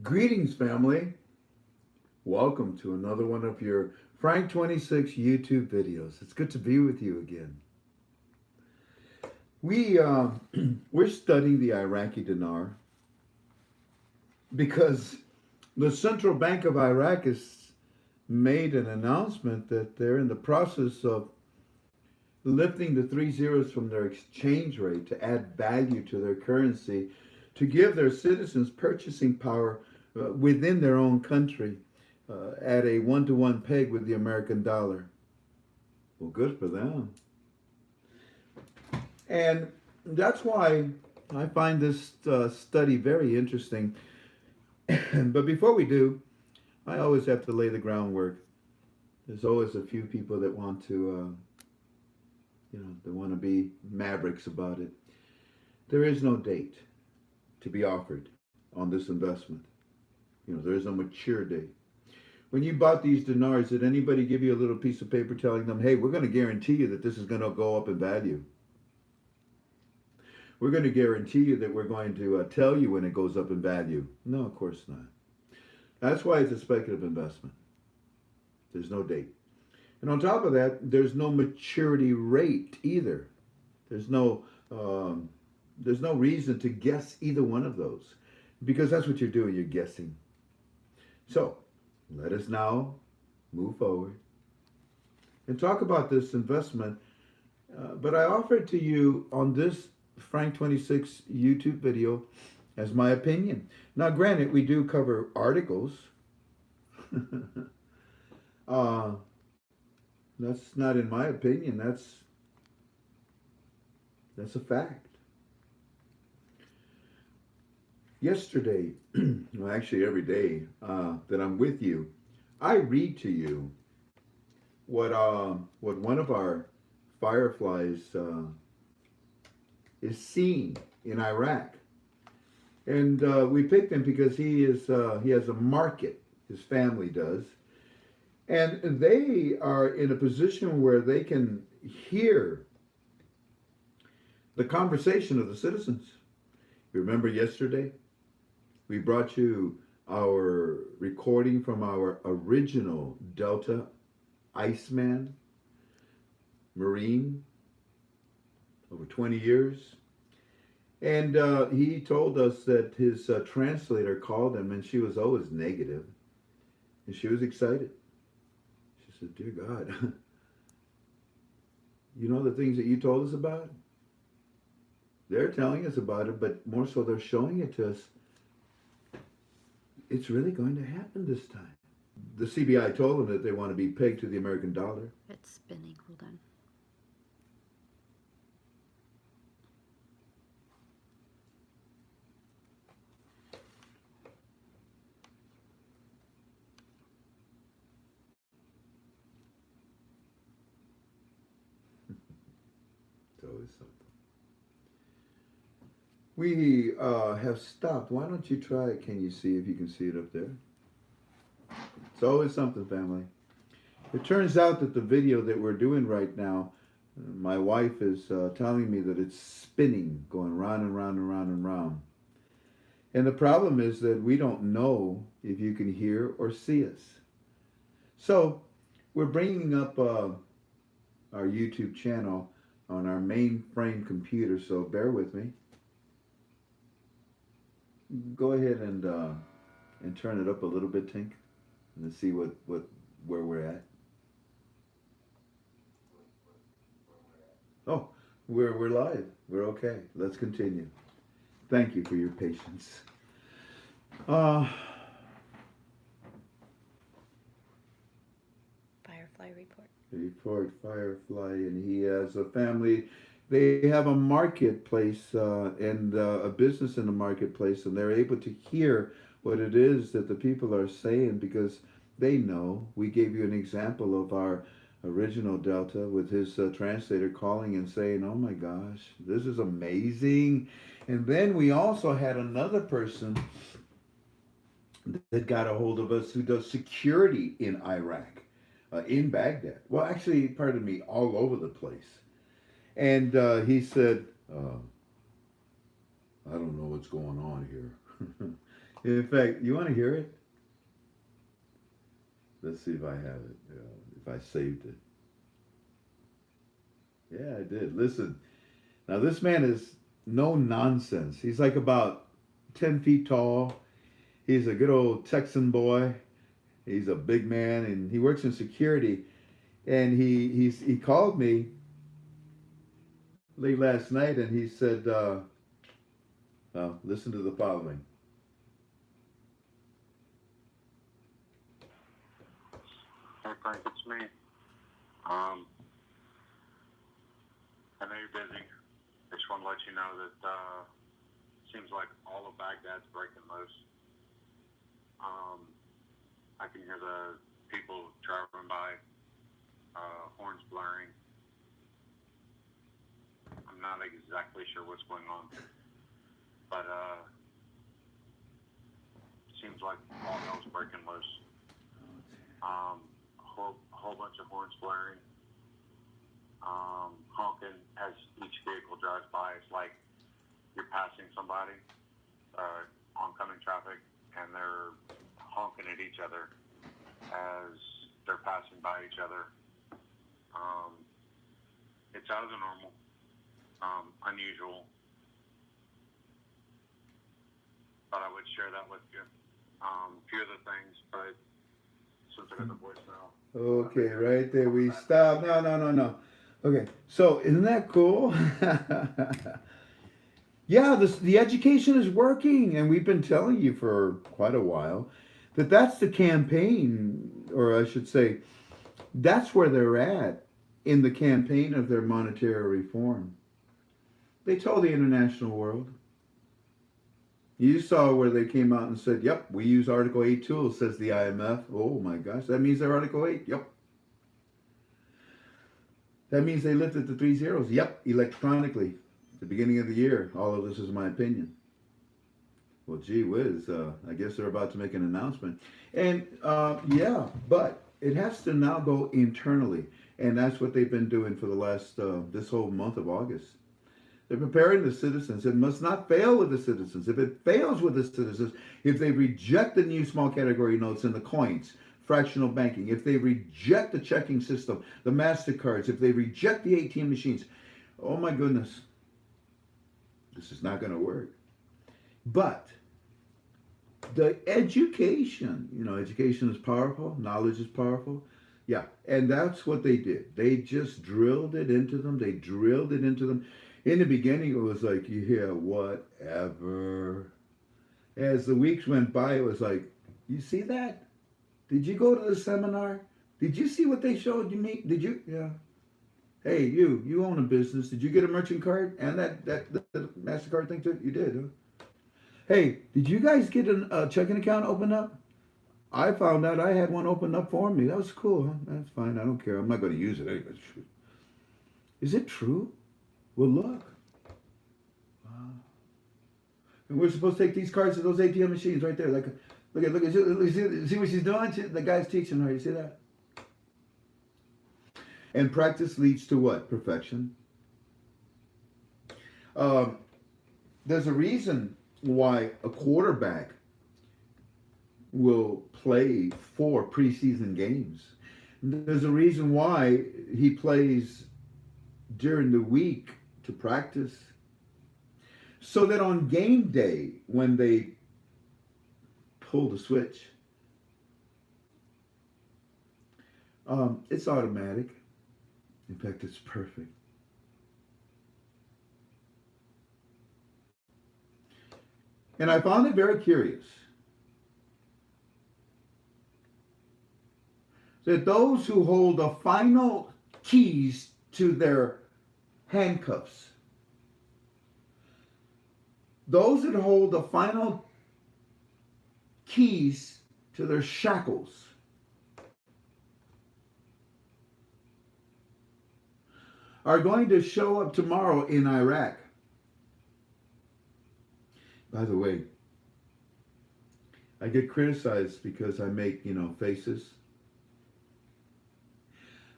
Greetings, family. Welcome to another one of your Frank 26 YouTube videos. It's good to be with you again. We we're studying the Iraqi dinar because the central bank of Iraq has made an announcement that they're in the process of lifting the three zeros from their exchange rate to add value to their currency to give their citizens purchasing power within their own country at a one-to-one peg with the American dollar. Well, good for them. And that's why I find this study very interesting. But before we do, I always have to lay the groundwork. There's always a few people that want to, they want to be mavericks about it. There is no date to be offered on this investment. There is no mature date. When you bought these dinars, did anybody give you a little piece of paper telling them, hey, we're going to guarantee you that this is going to go up in value? We're going to guarantee you that we're going to tell you when it goes up in value. No, of course not. That's why it's a speculative investment. There's no date. And on top of that, there's no maturity rate either. There's no reason to guess either one of those because that's what you're doing. You're guessing. So let us now move forward and talk about this investment. But I offer it to you on this Frank 26 YouTube video as my opinion. Now, granted, we do cover articles. That's not in my opinion. That's a fact. Yesterday, well, actually every day that I'm with you, I read to you what one of our fireflies is seeing in Iraq, and we picked him because he has a market. His family does, and they are in a position where they can hear the conversation of the citizens. You remember yesterday? We brought you our recording from our original Delta Iceman Marine over 20 years. And he told us that his translator called him and she was always negative. And she was excited. She said, dear God, you know the things that you told us about? They're telling us about it, but more so they're showing it to us. It's really going to happen this time. The CBI told them that they want to be pegged to the American dollar. It's spinning. Hold on. It's always something. We have stopped. Why don't you try it? Can you see if you can see it up there? It's always something, family. It turns out that the video that we're doing right now, my wife is telling me that it's spinning, going round and round and round and round. And the problem is that we don't know if you can hear or see us. So we're bringing up our YouTube channel on our mainframe computer, so bear with me. Go ahead and turn it up a little bit, Tink, and see where we're at. Oh, we're live. We're okay. Let's continue. Thank you for your patience. Firefly report. Firefly, and he has a family. They have a marketplace and a business in the marketplace, and they're able to hear what it is that the people are saying because they know. We gave you an example of our original Delta with his translator calling and saying, oh my gosh, this is amazing. And then we also had another person that got a hold of us who does security in Iraq, in Baghdad. Well, actually, pardon me, all over the place. And he said, I don't know what's going on here. In fact, you want to hear it? Let's see if I have it. If I saved it. Yeah, I did. Listen. Now, this man is no nonsense. He's like about 10 feet tall. He's a good old Texan boy. He's a big man, and he works in security. And he called me late last night, and he said, listen to the following. Hey Frank, it's me. I know you're busy. I just want to let you know that seems like all of Baghdad's breaking loose. I can hear the people driving by, horns blaring. I'm not exactly sure what's going on, but seems like all hell's breaking loose. Whole bunch of horns blaring, honking as each vehicle drives by. It's like you're passing somebody, oncoming traffic, and they're honking at each other as they're passing by each other. It's out of the normal, unusual, but I would share that with you. Few of the things, but since I got the voicemail. Okay, right there we stop. No. Okay, so isn't that cool? Yeah, the education is working, and we've been telling you for quite a while that that's the campaign, or I should say, that's where they're at in the campaign of their monetary reform. They told the international world. You saw where they came out and said, yep, we use Article 8 tools, says the IMF. Oh my gosh, that means they're Article 8? Yep. That means they lifted the 3 zeros. Yep, electronically. At the beginning of the year. All of this is my opinion. Well, gee whiz, I guess they're about to make an announcement. And yeah, but it has to now go internally. And that's what they've been doing for the last, this whole month of August. They're preparing the citizens. It must not fail with the citizens. If it fails with the citizens, if they reject the new small category notes and the coins, fractional banking, if they reject the checking system, the MasterCards, if they reject the ATM machines, oh my goodness, this is not going to work. But the education, education is powerful, knowledge is powerful. Yeah, and that's what they did. They just drilled it into them. They drilled it into them. In the beginning, it was like, yeah, whatever. As the weeks went by, it was like, you see that? Did you go to the seminar? Did you see what they showed you me? Did you? Yeah. Hey, you own a business. Did you get a merchant card and that the MasterCard thing too? You did, huh? Hey, did you guys get a checking account opened up? I found out I had one opened up for me. That was cool, huh? That's fine. I don't care. I'm not going to use it anyway. Is it true? Well, look. Wow. And we're supposed to take these cards to those ATM machines right there. Like, look at, see what she's doing? The guy's teaching her. You see that? And practice leads to what? Perfection. There's a reason why a quarterback will play 4 preseason games. There's a reason why he plays during the week to practice, so that on game day, when they pull the switch, it's automatic. In fact, it's perfect. And I found it very curious that those who hold the final keys to their handcuffs, those that hold the final keys to their shackles, are going to show up tomorrow in Iraq. By the way, I get criticized because I make, faces,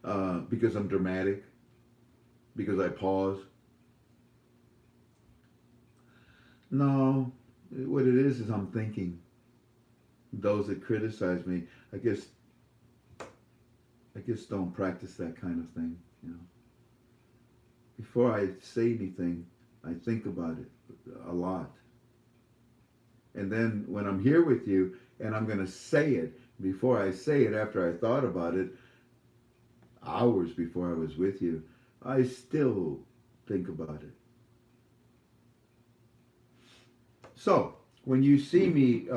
because I'm dramatic, because I pause. No, what it is I'm thinking. Those that criticize me, I guess don't practice that kind of thing, you know. Before I say anything, I think about it a lot. And then when I'm here with you and I'm going to say it, before I say it, after I thought about it, hours before I was with you, I still think about it. So, when you see me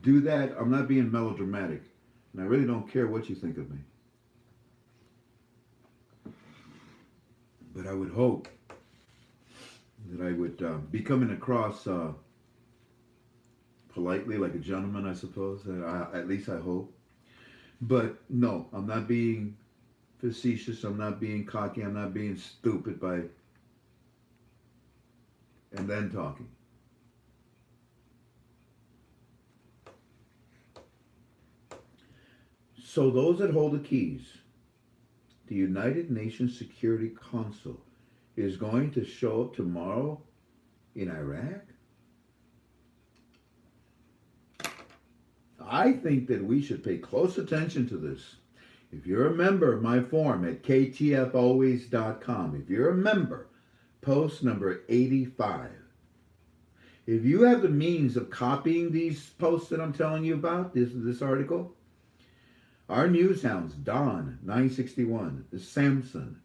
do that, I'm not being melodramatic. And I really don't care what you think of me. But I would hope that I would be coming across politely, like a gentleman, I suppose. At least I hope. But no, I'm not being facetious. I'm not being cocky. I'm not being stupid by and then talking. So those that hold the keys, the United Nations Security Council is going to show up tomorrow in Iraq? I think that we should pay close attention to this. If you're a member, my forum at ktfolways.com. If you're a member, post number 85. If you have the means of copying these posts that I'm telling you about, this article, our news hounds, Don, 961, Samson.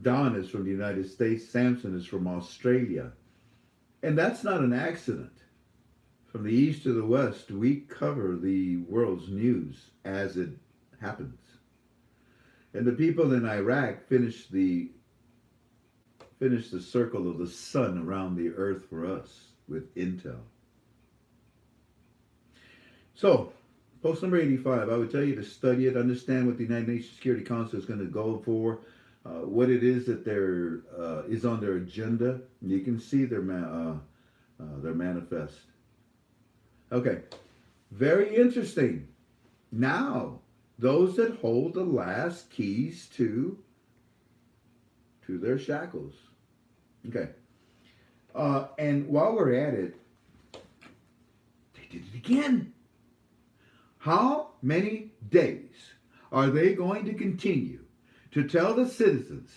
Don is from the United States, Samson is from Australia. And that's not an accident. From the east to the west, we cover the world's news as it happens. And the people in Iraq finish the circle of the sun around the earth for us with intel. So, post number 85, I would tell you to study it, understand what the United Nations Security Council is going to go for, what it is that is on their agenda. You can see their manifest. Okay, very interesting. Now, those that hold the last keys to their shackles. Okay, and while we're at it, they did it again. How many days are they going to continue to tell the citizens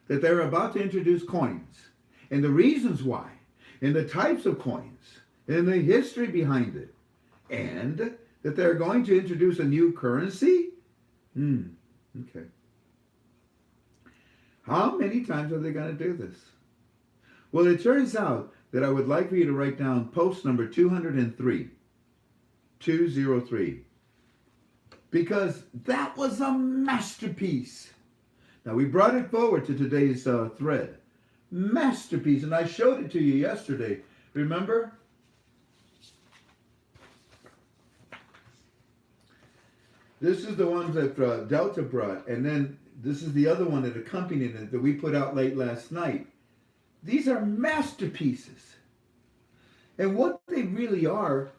that they're about to introduce coins and the reasons why and the types of coins and the history behind it and that they're going to introduce a new currency? Okay. How many times are they going to do this? Well, it turns out that I would like for you to write down post number 203. 203. Because that was a masterpiece. Now, we brought it forward to today's thread. Masterpiece. And I showed it to you yesterday. Remember? This is the one that Delta brought. And then this is the other one that accompanied it that we put out late last night. These are masterpieces. And what they really are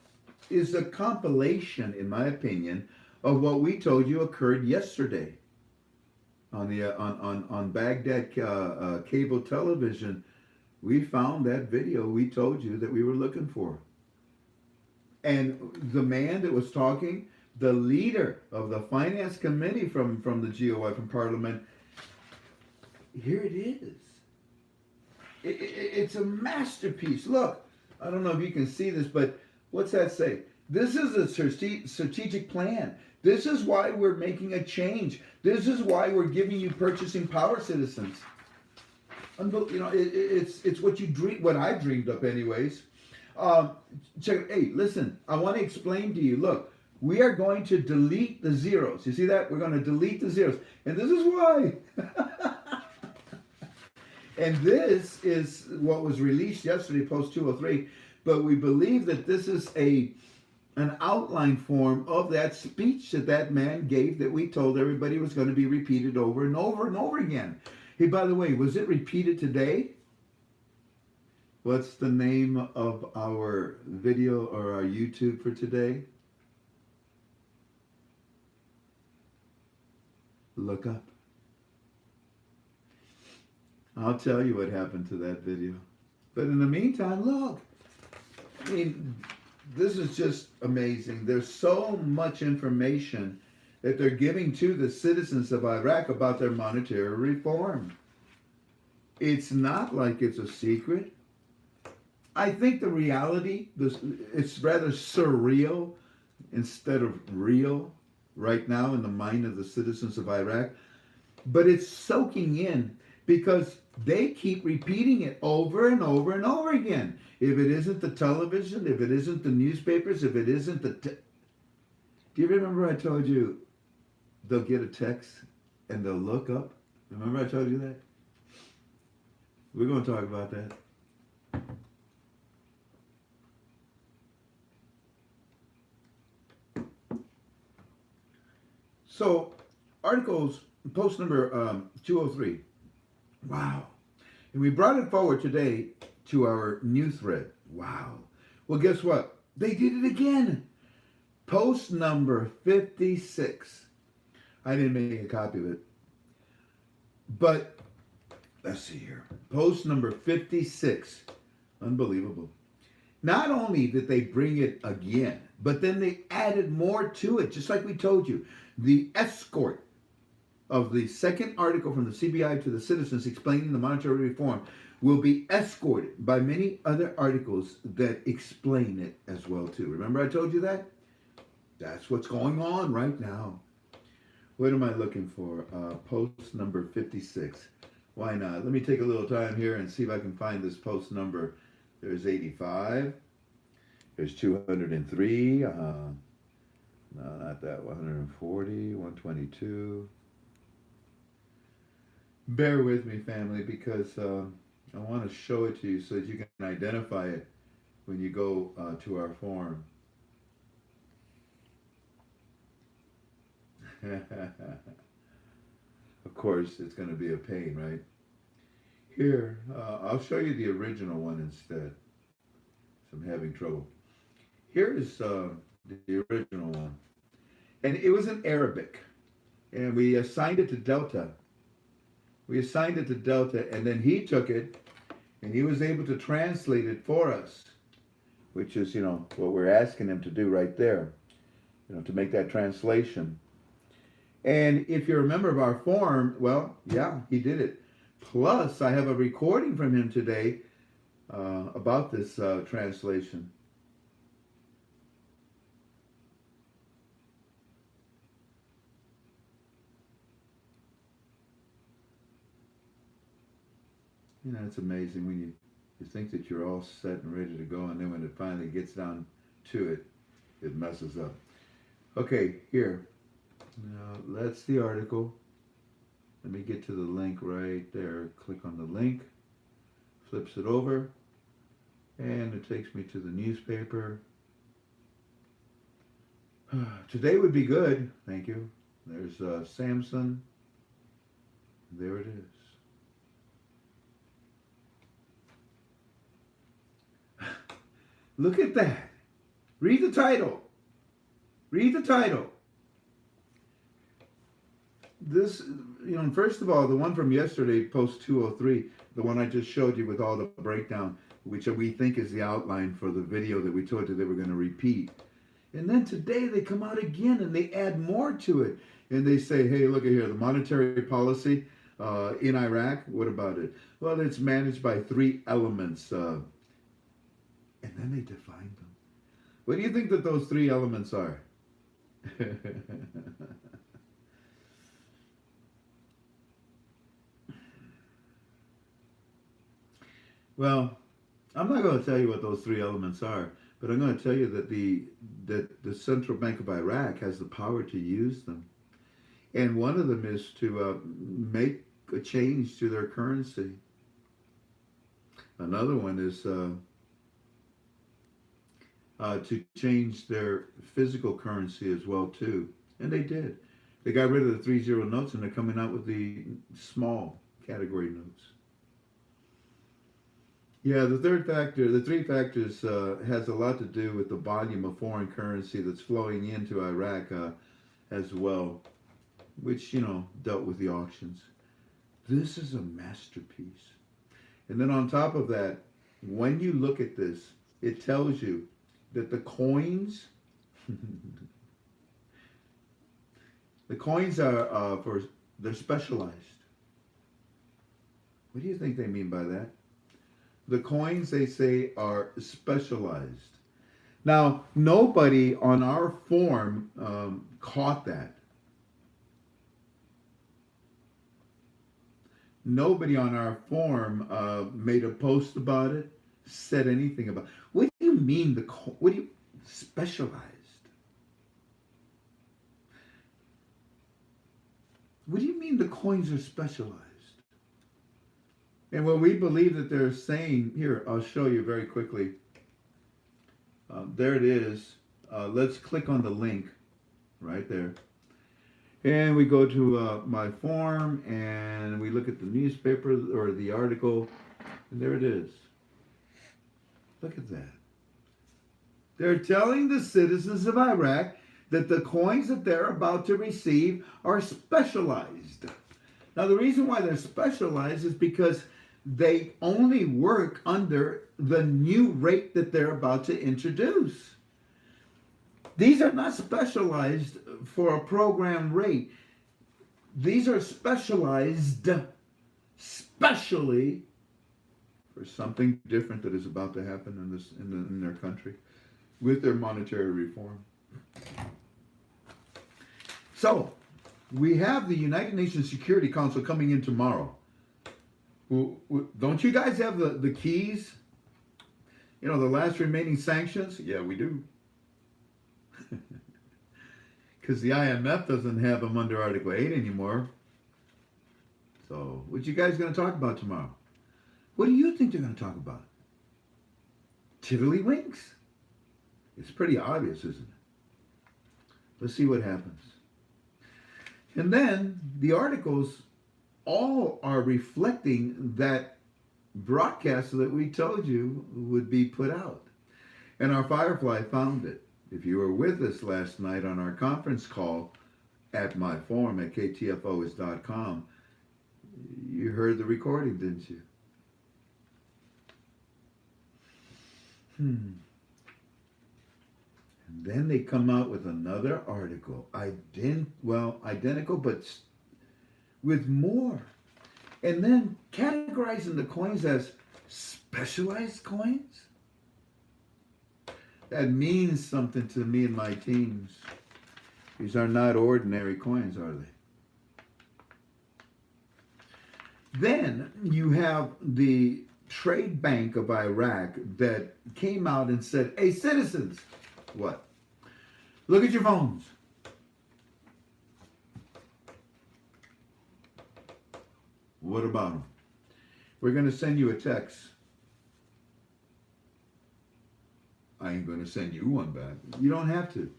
is a compilation, in my opinion, of what we told you occurred yesterday on the on Baghdad cable television. We found that video we told you that we were looking for, and the man that was talking, the leader of the finance committee from the GOI, from Parliament. Here it is. It's a masterpiece. Look, I don't know if you can see this, but what's that say? This is a strategic plan. This is why we're making a change. This is why we're giving you purchasing power, citizens. You know, it's what you dream, what I dreamed up, anyways. Check. Hey, listen. I want to explain to you. Look, we are going to delete the zeros. You see that? We're going to delete the zeros, and this is why. And this is what was released yesterday, post 203. But we believe that this is an outline form of that speech that man gave that we told everybody was going to be repeated over and over and over again. Hey, by the way, was it repeated today? What's the name of our video or our YouTube for today? Look up. I'll tell you what happened to that video. But in the meantime, look, I mean, this is just amazing. There's so much information that they're giving to the citizens of Iraq about their monetary reform. It's not like it's a secret. I think the reality, it's rather surreal instead of real right now in the mind of the citizens of Iraq. But it's soaking in because they keep repeating it over and over and over again. If it isn't the television, if it isn't the newspapers, if it isn't the... Do you remember I told you they'll get a text and they'll look up? Remember I told you that? We're going to talk about that. So, articles, post number 203. Wow. And we brought it forward today to our new thread. Wow. Well, guess what? They did it again. Post number 56. I didn't make a copy of it. But, let's see here. Post number 56. Unbelievable. Not only did they bring it again, but then they added more to it, just like we told you. The escort of the second article from the CBI to the citizens explaining the monetary reform will be escorted by many other articles that explain it as well too. Remember I told you that? That's what's going on right now. What am I looking for? Post number 56. Why not? Let me take a little time here and see if I can find this post number. There's 85. There's 203. No, not that. 140, 122. Bear with me, family, because I want to show it to you so that you can identify it when you go to our forum. Of course, it's going to be a pain, right? Here, I'll show you the original one instead. So I'm having trouble. Here is the original one. And it was in Arabic. And we assigned it to Delta. We assigned it to Delta, and then he took it, and he was able to translate it for us, which is, what we're asking him to do right there, to make that translation. And if you're a member of our forum, well, yeah, he did it. Plus, I have a recording from him today about this translation. It's amazing when you think that you're all set and ready to go, and then when it finally gets down to it, it messes up. Okay, here. Now, that's the article. Let me get to the link right there. Click on the link. Flips it over. And it takes me to the newspaper. Today would be good. Thank you. There's Samson. There it is. Look at that. Read the title. Read the title. This, first of all, the one from yesterday, post 203, the one I just showed you with all the breakdown, which we think is the outline for the video that we told you they were going to repeat. And then today they come out again and they add more to it. And they say, hey, look at here, the monetary policy in Iraq, what about it? Well, it's managed by 3 elements. And then they define them. What do you think that those 3 elements are? Well, I'm not going to tell you what those 3 elements are, but I'm going to tell you that the Central Bank of Iraq has the power to use them. And one of them is to make a change to their currency. Another one is to change their physical currency as well too. And they did. They got rid of the 30 notes and they're coming out with the small category notes. Yeah, the 3 factors has a lot to do with the volume of foreign currency that's flowing into Iraq as well, which, dealt with the auctions. This is a masterpiece. And then on top of that, when you look at this, it tells you that the coins, the coins are they're specialized. What do you think they mean by that? The coins, they say, are specialized. Now, nobody on our form caught that. Nobody on our forum made a post about it, said anything about it. What do you mean what do you specialized? What do you mean the coins are specialized? And what we believe that they're saying here, I'll show you very quickly. There it is. Let's click on the link right there. And we go to my form and we look at the newspaper or the article, and there it is. Look at that. They're telling the citizens of Iraq that the coins that they're about to receive are specialized. Now, the reason why they're specialized is because they only work under the new rate that they're about to introduce. These are not specialized for a program rate. These are specialized specially for something different that is about to happen in their country with their monetary reform. So, we have the United Nations Security Council coming in tomorrow. Don't you guys have the keys? You know, the last remaining sanctions? Yeah, we do. Because the IMF doesn't have them under Article 8 anymore. So, what you guys going to talk about tomorrow? What do you think they're going to talk about? Tiddlywinks? It's pretty obvious, isn't it? Let's see what happens. And then the articles all are reflecting that broadcast that we told you would be put out. And our Firefly found it. If you were with us last night on our conference call at my forum at ktfos.com, you heard the recording, didn't you? And then they come out with another article, identical, but with more. And then categorizing the coins as specialized coins? That means something to me and my teams. These are not ordinary coins, are they? Then you have the Trade Bank of Iraq that came out and said, hey, citizens, what? Look at your phones. What about them? We're going to send you a text. I ain't going to send you one back. You don't have to.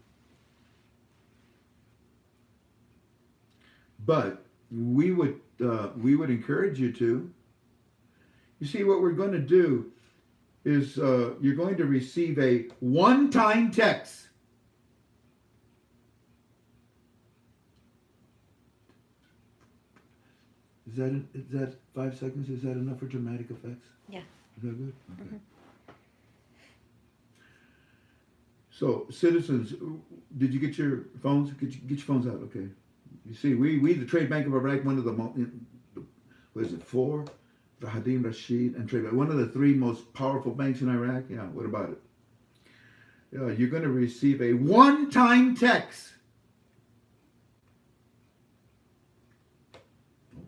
But we would encourage you to. You see, what we're going to do is you're going to receive a one-time text. Is that 5 seconds? Is that enough for dramatic effects? Yeah. Is that good? Okay. Mm-hmm. So, citizens, did you get your phones? Get your phones out, okay. You see, we the Trade Bank of Iraq, one of the, what is it, 4? The Hadim Rashid and Trade Bank, one of the 3 most powerful banks in Iraq. Yeah, what about it? Yeah, you're going to receive a one-time text.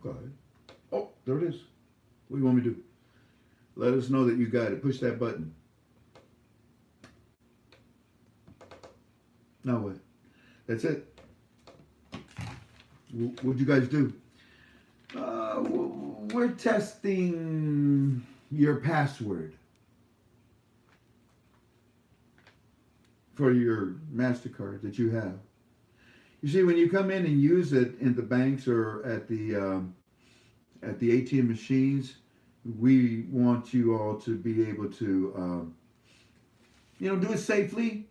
Okay. Oh, there it is. What do you want me to do? Let us know that you got it. Push that button. Now what? That's it. What'd you guys do? We're testing your password for your MasterCard that you have. You see, when you come in and use it in the banks or at the ATM machines, we want you all to be able to, do it safely.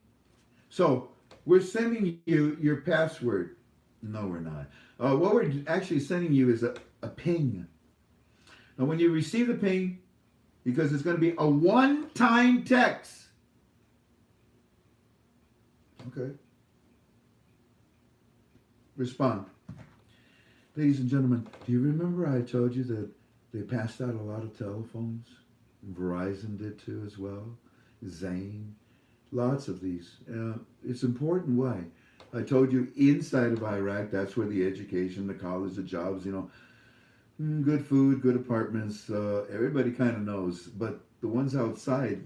So we're sending you your password. No, we're not. What we're actually sending you is a ping. Now, when you receive the ping, because it's going to be a one-time text. Okay. Respond. Ladies and gentlemen, do you remember I told you that they passed out a lot of telephones? Verizon did too as well. Zane. Lots of these. It's important. Why? I told you inside of Iraq, that's where the education, the college, the jobs, good food, good apartments. Everybody kind of knows. But the ones outside,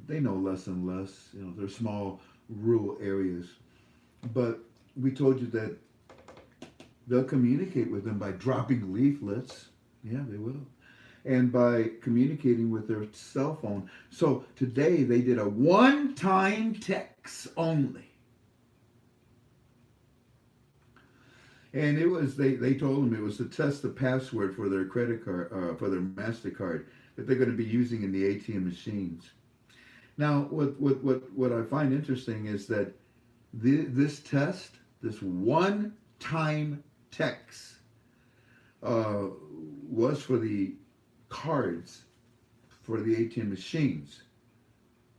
they know less and less. They're small rural areas. But we told you that they'll communicate with them by dropping leaflets. Yeah, they will. And by communicating with their cell phone. So today they did a one-time text only. And it was, they told them it was to test the password for their credit card, for their MasterCard that they're going to be using in the ATM machines. Now, what I find interesting is that this test, this one-time text, was for the cards for the ATM machines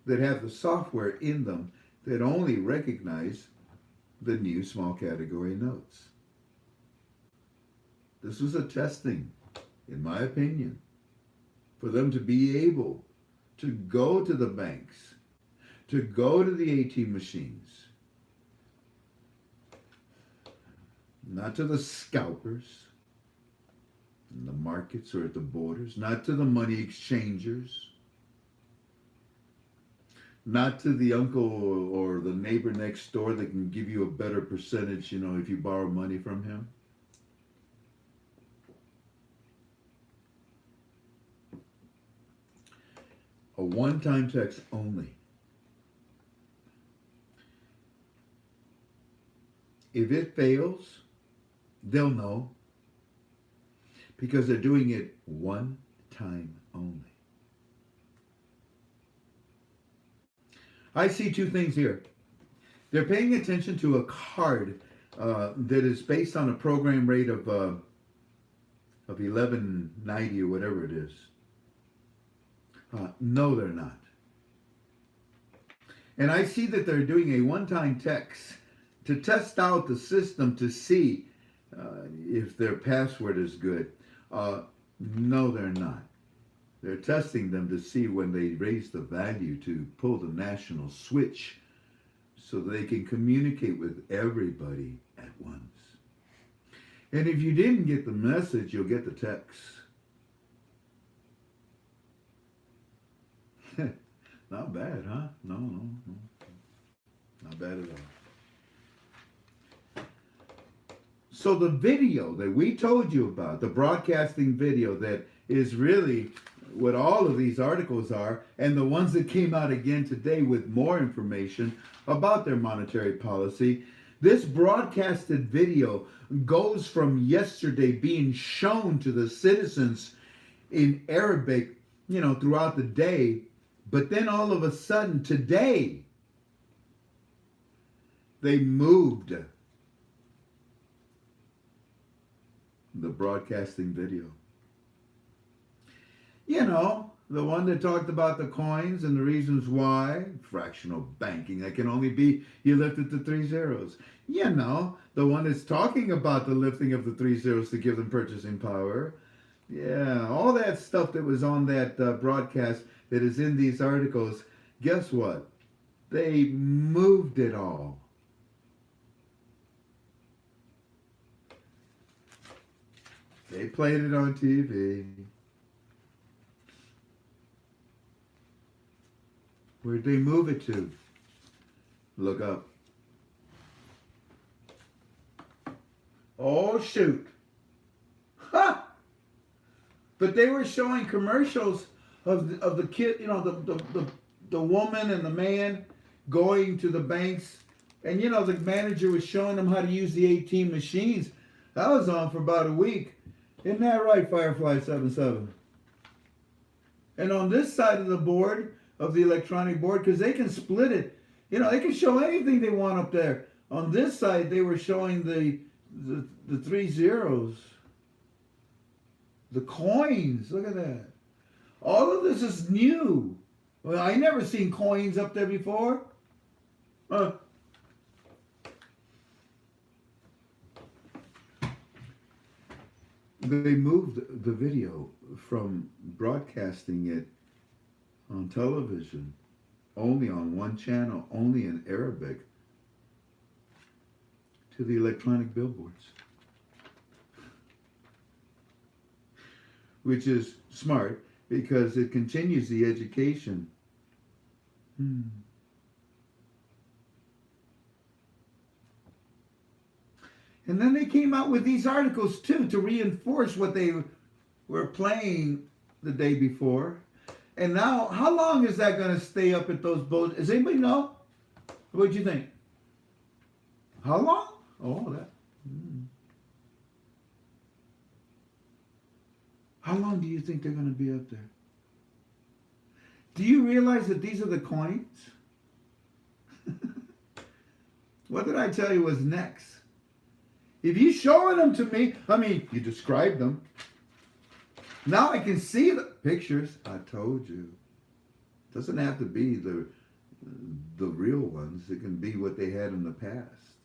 that have the software in them that only recognize the new small category notes. This was a testing, in my opinion, for them to be able to go to the banks, to go to the ATM machines, not to the scalpers in the markets or at the borders, not to the money exchangers, not to the uncle or the neighbor next door that can give you a better percentage, if you borrow money from him. A one-time text only. If it fails, they'll know, because they're doing it one time only. I see two things here. They're paying attention to a card that is based on a program rate of 1190 or whatever it is. No, they're not. And I see that they're doing a one-time text to test out the system to see if their password is good. No, they're not. They're testing them to see when they raise the value to pull the national switch so they can communicate with everybody at once. And if you didn't get the message, you'll get the text. Not bad, huh? No. Not bad at all. So the video that we told you about, the broadcasting video that is really what all of these articles are, and the ones that came out again today with more information about their monetary policy, this broadcasted video goes from yesterday being shown to the citizens in Arabic, throughout the day. But then all of a sudden today, they moved the broadcasting video. The one that talked about the coins and the reasons why. Fractional banking, that can only be, you lifted the 3 zeros. The one that's talking about the lifting of the 3 zeros to give them purchasing power. Yeah, all that stuff that was on that broadcast that is in these articles, guess what? They moved it all. They played it on TV. Where'd they move it to? Look up. Oh, shoot. Ha! But they were showing commercials of the kid, the woman and the man going to the banks. And, the manager was showing them how to use the ATM machines. That was on for about a week. Isn't that right, Firefly 77? And on this side of the board, of the electronic board, because they can split it. They can show anything they want up there. On this side, they were showing the 3 zeros. The coins, look at that. All of this is new. Well, I never seen coins up there before. They moved the video from broadcasting it on television, only on one channel, only in Arabic, to the electronic billboards. Which is smart because it continues the education. And then they came out with these articles too to reinforce what they were playing the day before. And now, how long is that going to stay up at those boats? Does anybody know? What do you think? How long? Oh, that. How long do you think they're going to be up there? Do you realize that these are the coins? What did I tell you was next? If you showing them to me, I mean, you described them. Now I can see the pictures. I told you. It doesn't have to be the real ones. It can be what they had in the past.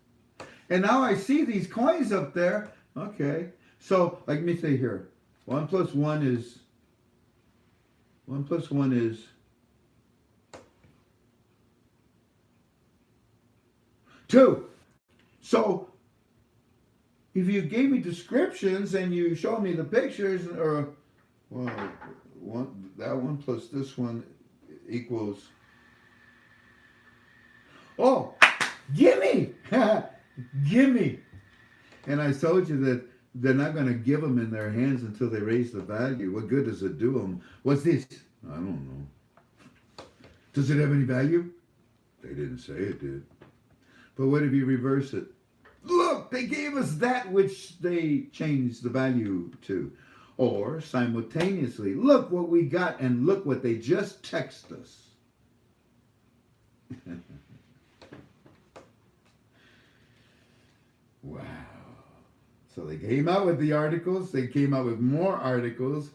And now I see these coins up there. Okay. So, like me say here, 1 plus 1 is 2. So, if you gave me descriptions and you showed me the pictures, or that one plus this one equals. Oh, gimme, gimme! And I told you that they're not going to give them in their hands until they raise the value. What good does it do them? What's this? I don't know. Does it have any value? They didn't say it did. But what if you reverse it? Look, they gave us that which they changed the value to. Or simultaneously, look what we got and look what they just text us. Wow. So they came out with the articles. They came out with more articles.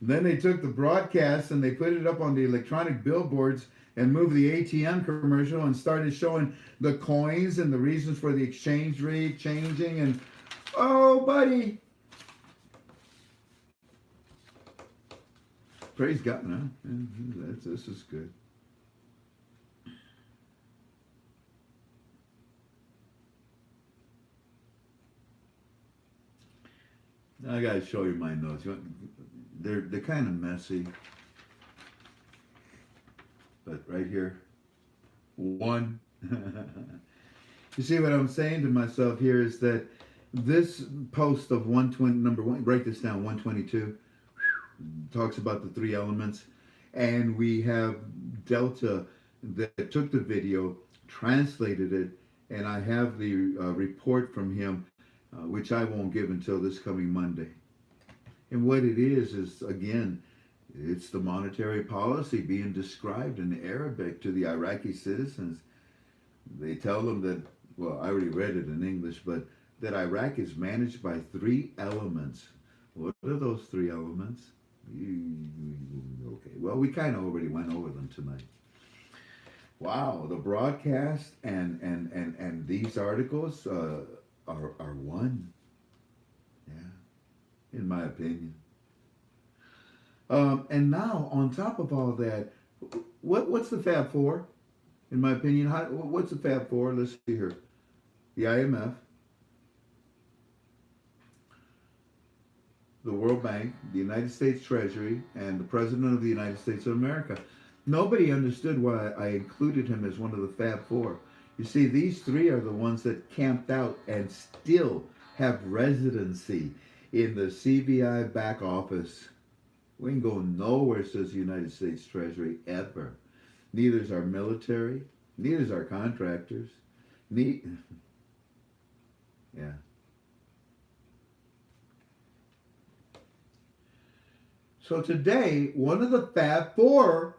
Then they took the broadcast and they put it up on the electronic billboards and moved the ATM commercial and started showing the coins and the reasons for the exchange rate changing. And, oh, buddy. Praise God, no? This is good. Now I gotta show you my notes. They're kind of messy. But right here, 1. You see what I'm saying to myself here is that this post of 120, number 1, write this down, 122, talks about the 3 elements. And we have Delta that took the video, translated it, and I have the report from him, which I won't give until this coming Monday. And what it is again, it's the monetary policy being described in Arabic to the Iraqi citizens. They tell them that, well, I already read it in English, but that Iraq is managed by 3 elements. What are those 3 elements? Okay, well, we kind of already went over them tonight. Wow, the broadcast and these articles are one. Yeah, in my opinion. And now, on top of all that, what's the Fab Four? In my opinion, what's the Fab Four? Let's see here. The IMF, the World Bank, the United States Treasury, and the President of the United States of America. Nobody understood why I included him as one of the Fab Four. You see, these 3 are the ones that camped out and still have residency in the CBI back office. We ain't going nowhere, says the United States Treasury, ever. Neither is our military, neither is our contractors. Yeah. So today, one of the Fab Four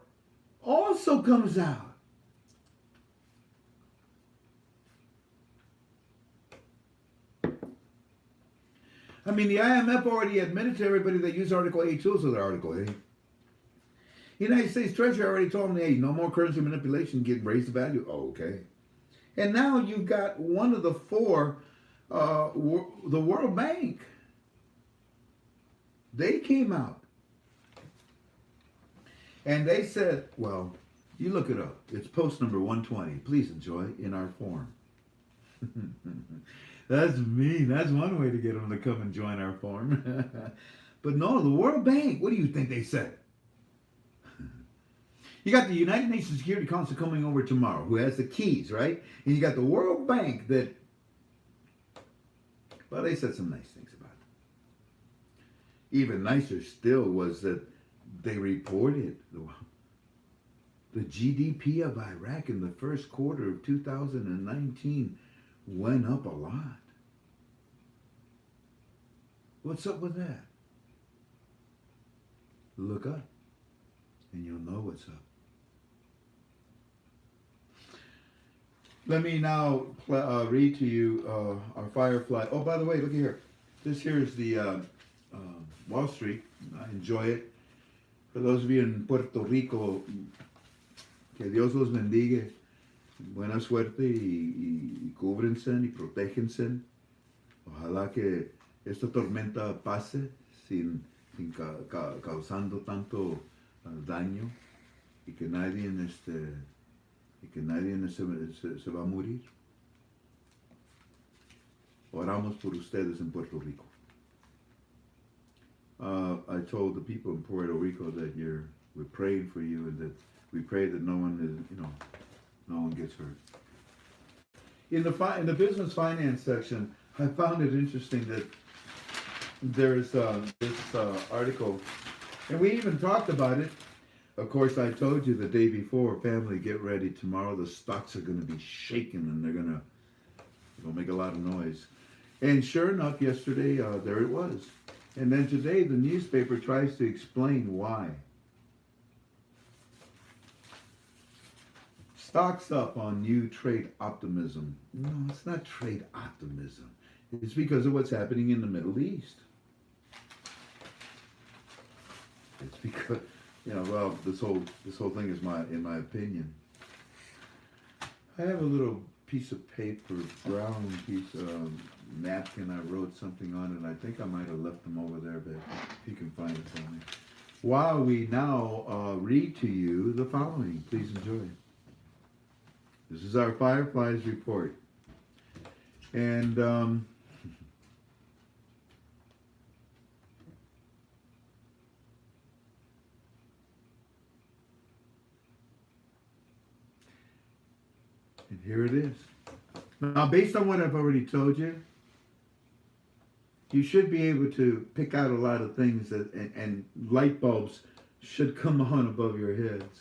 also comes out. I mean, the IMF already admitted to everybody they use Article 8 tools with Article 8. United States Treasury already told them, hey, no more currency manipulation, raise the value. Oh, okay. And now you've got one of the four, the World Bank. They came out and they said, well, you look it up. It's post number 120. Please enjoy in our forum. That's mean. That's one way to get them to come and join our forum. But no, the World Bank, what do you think they said? You got the United Nations Security Council coming over tomorrow, who has the keys, right? And you got the World Bank that, well, they said some nice things about it. Even nicer still was that they reported the GDP of Iraq in the first quarter of 2019 went up a lot. What's up with that? Look up and you'll know what's up. Let me now read to you our Firefly. Oh, by the way, look here. This here is the Wall Street. I enjoy it. For those of you in Puerto Rico, que Dios los bendiga. Buena suerte y cúbrense y protéjense. Ojalá que esta tormenta pase sin causando tanto daño y que nadie se va a morir. Oramos por ustedes en Puerto Rico. I told the people in Puerto Rico that we're praying for you and that we pray that no one gets hurt. In the business finance section, I found it interesting that there's this article, and we even talked about it. Of course, I told you the day before, family, get ready. Tomorrow the stocks are going to be shaking and they're going to make a lot of noise. And sure enough, yesterday, there it was. And then today, the newspaper tries to explain why. Stocks up on new trade optimism. No, it's not trade optimism. It's because of what's happening in the Middle East. It's because, well, this whole thing is in my opinion. I have a little piece of paper, brown piece of napkin. I wrote something on it. I think I might have left them over there, but if you can find it for me. While we now read to you the following, please enjoy. This is our Fireflies report. And and here it is. Now, based on what I've already told you, you should be able to pick out a lot of things and light bulbs should come on above your heads.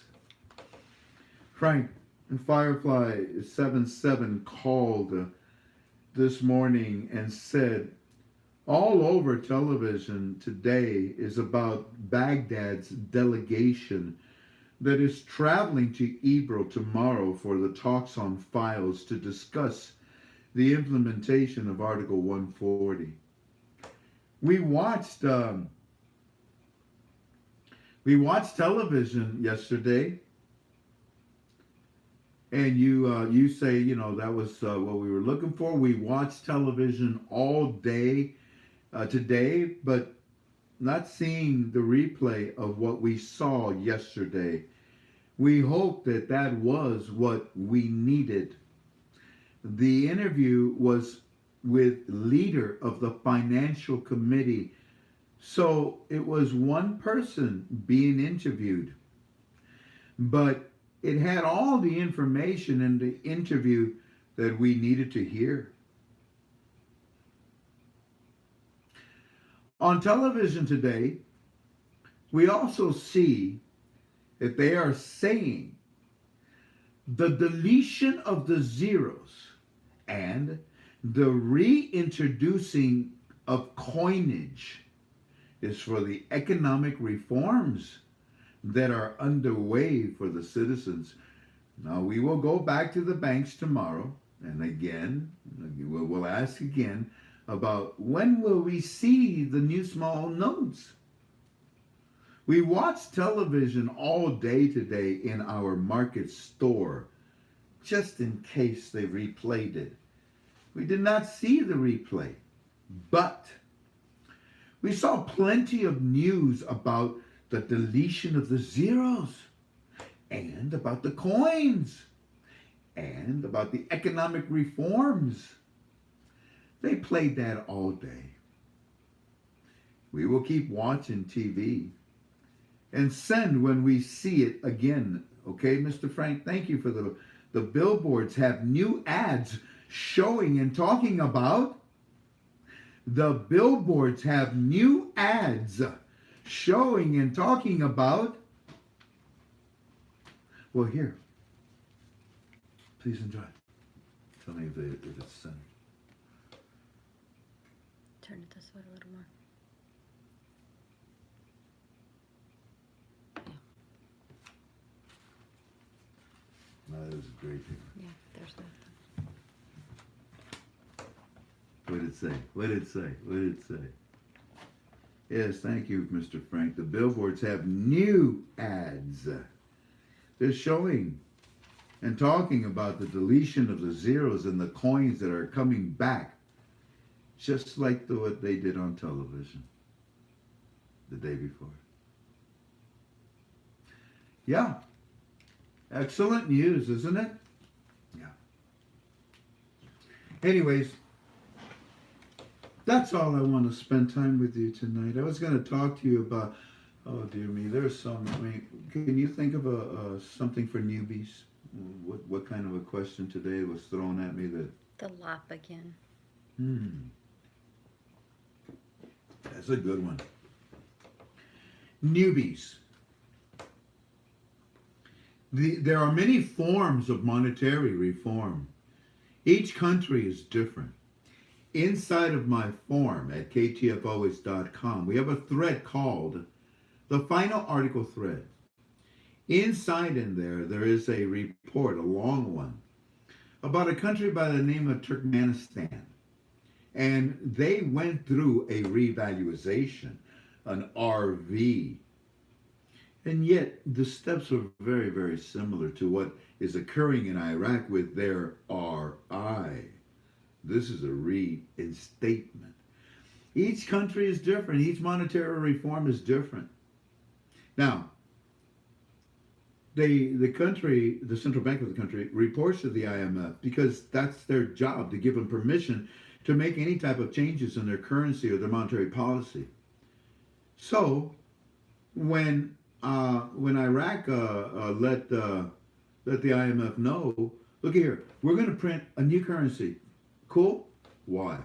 Frank and Firefly 77 called this morning and said, all over television today is about Baghdad's delegation that is traveling to Ebro tomorrow for the talks on files to discuss the implementation of Article 140. We watched television yesterday, and you say, that was what we were looking for. We watched television all day today, but not seeing the replay of what we saw yesterday. We hope that was what we needed. The interview was with leader of the financial committee. So it was one person being interviewed, but it had all the information in the interview that we needed to hear. On television today, we also see that they are saying the deletion of the zeros and the reintroducing of coinage is for the economic reforms that are underway for the citizens. Now, we will go back to the banks tomorrow, and again, we'll ask again about when will we see the new small notes. We watch television all day today in our market store, just in case they replayed it. We did not see the replay, but we saw plenty of news about the deletion of the zeros, and about the coins, and about the economic reforms. They played that all day. We will keep watching TV and send when we see it again. Okay, Mr. Frank, thank you for the billboards have new ads showing and talking about. The billboards have new ads showing and talking about. Well, here, please enjoy. Tell me if it's centered. Turn it this way a little more. No, that was a great thing. Yeah, there's nothing. What did it say? What did it say? What did it say? Yes, thank you, Mr. Frank. The billboards have new ads. They're showing and talking about the deletion of the zeros and the coins that are coming back, just like what they did on television the day before. Yeah. Excellent news, isn't it? Yeah. Anyways, that's all I want to spend time with you tonight. I was going to talk to you about, oh dear me, there's some, I mean, can you think of something for newbies? What kind of a question today was thrown at me that... The lop again. That's a good one. Newbies. There are many forms of monetary reform. Each country is different. Inside of my form at ktfois.com, we have a thread called the Final Article Thread. Inside in there is a report, a long one, about a country by the name of Turkmenistan. And they went through a revaluation, an RV. And yet the steps are very, very similar to what is occurring in Iraq with their RI. This is a reinstatement. Each country is different. Each monetary reform is different. Now, the country, the central bank of the country, reports to the IMF because that's their job, to give them permission to make any type of changes in their currency or their monetary policy. So, when Iraq let the IMF know, look here, we're going to print a new currency. Cool? Why?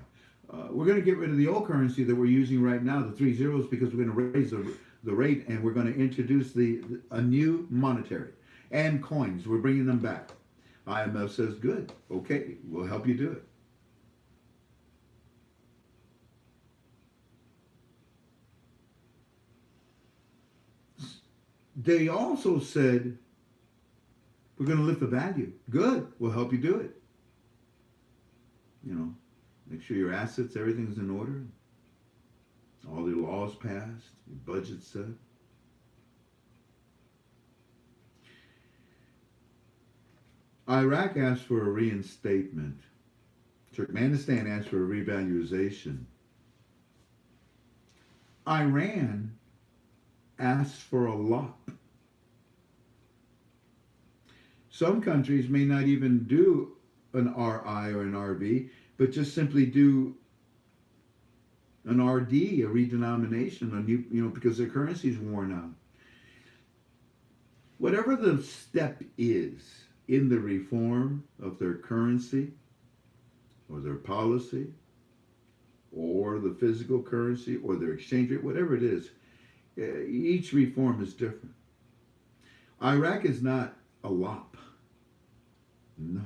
We're going to get rid of the old currency that we're using right now, the 3 zeros, because we're going to raise the rate, and we're going to introduce a new monetary and coins. We're bringing them back. IMF says, good, okay, we'll help you do it. They also said, we're going to lift the value. Good, we'll help you do it. You know, make sure your assets, everything's in order. All your laws passed, your budget set. Iraq asked for a reinstatement. Turkmenistan asked for a revaluation. Iran asked for a lop. Some countries may not even do an RI or an RV, but just simply do an RD, a redenomination, a new, because their currency is worn out. Whatever the step is in the reform of their currency or their policy or the physical currency or their exchange rate, whatever it is, each reform is different. Iraq is not a lop. No.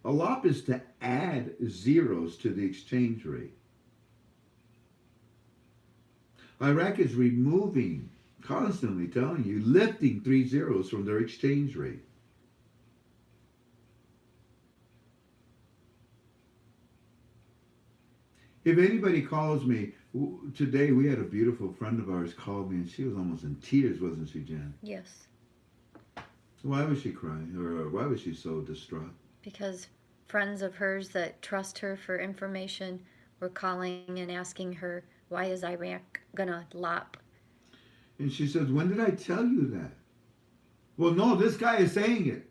A lop is to add zeros to the exchange rate. Iraq is removing, constantly telling you, lifting 3 zeros from their exchange rate. If anybody calls me, today we had a beautiful friend of ours call me and she was almost in tears, wasn't she, Jan? Yes. Why was she crying? Or why was she so distraught? Because friends of hers that trust her for information were calling and asking her, why is Iraq gonna lop? And she says, when did I tell you that? Well, no, this guy is saying it.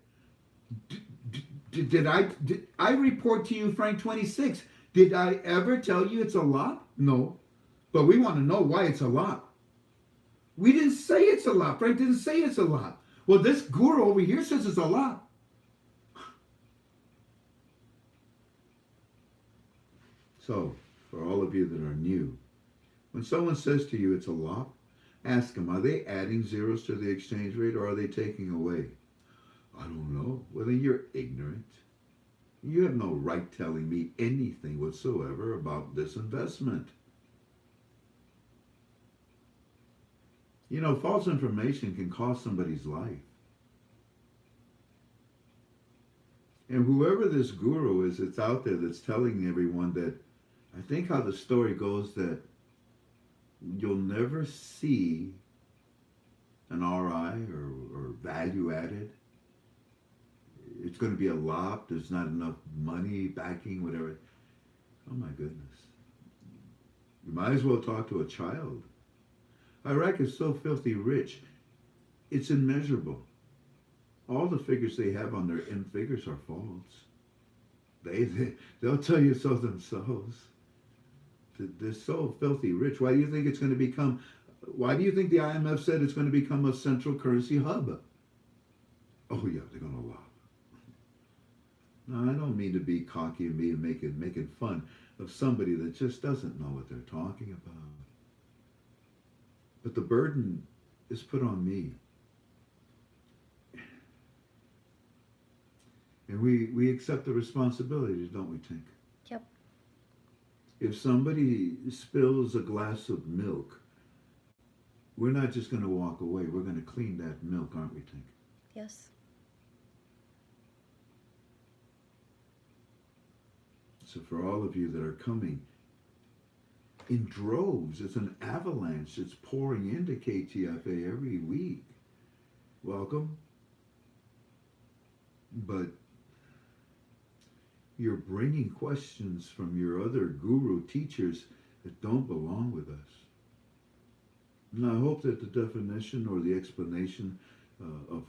Did I report to you, Frank 26? Did I ever tell you it's a lot? No. But we want to know why it's a lot. We didn't say it's a lot. Frank didn't say it's a lot. Well, this guru over here says it's a lot. So, for all of you that are new, when someone says to you it's a lot, ask them, are they adding zeros to the exchange rate or are they taking away? I don't know. Well, then you're ignorant. You have no right telling me anything whatsoever about this investment. You know, false information can cost somebody's life. And whoever this guru is that's out there that's telling everyone that, I think how the story goes that you'll never see an RI or value added. It's going to be a lot. There's not enough money backing, whatever. Oh my goodness. You might as well talk to a child. Iraq is so filthy rich. It's immeasurable. All the figures they have on their end figures are false. They'll tell you so themselves. They're so filthy rich. Why do you think it's going to become, why do you think the IMF said it's going to become a central currency hub? Oh yeah, they're going to lob. No, I don't mean to be cocky and be making fun of somebody that just doesn't know what they're talking about. But the burden is put on me. And we accept the responsibility, don't we, Tink? Yep. If somebody spills a glass of milk, we're not just going to walk away. We're going to clean that milk, aren't we, Tink? Yes. So for all of you that are coming in droves, it's an avalanche. It's pouring into KTFA every week. Welcome. But you're bringing questions from your other guru teachers that don't belong with us. And I hope that the definition or the explanation of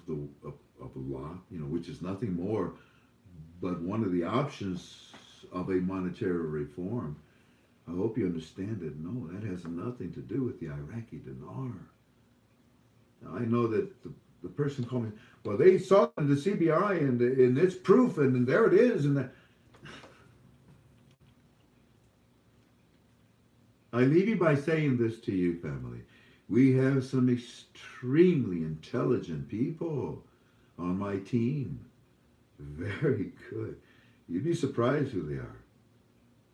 law, which is nothing more but one of the options of a monetary reform, I hope you understand it. No, that has nothing to do with the Iraqi dinar. Now, I know that the person called me, well, they saw it in the CBI and it's proof and there it is. And that. I leave you by saying this to you, family. We have some extremely intelligent people on my team. Very good. You'd be surprised who they are.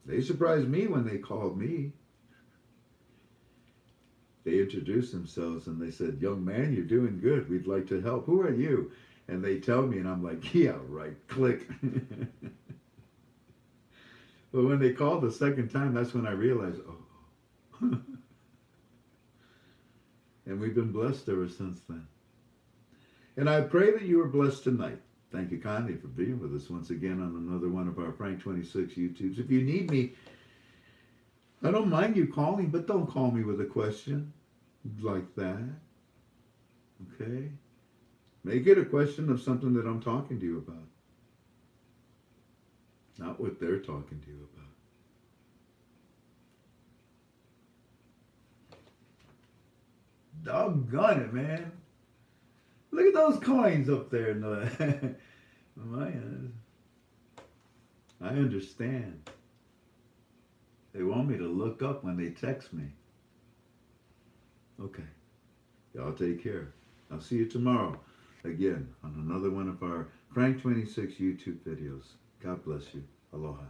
They surprised me when they called me. They introduced themselves and they said, young man, you're doing good. We'd like to help. Who are you? And they tell me and I'm like, yeah, right, click. But when they called the second time, that's when I realized, oh. And we've been blessed ever since then. And I pray that you are blessed tonight. Thank you kindly for being with us once again on another one of our Frank 26 YouTubes. If you need me, I don't mind you calling, but don't call me with a question like that. Okay? Make it a question of something that I'm talking to you about. Not what they're talking to you about. Doggone it, man. Look at those coins up there. I understand. They want me to look up when they text me. Okay. Y'all take care. I'll see you tomorrow again on another one of our Frank 26 YouTube videos. God bless you. Aloha.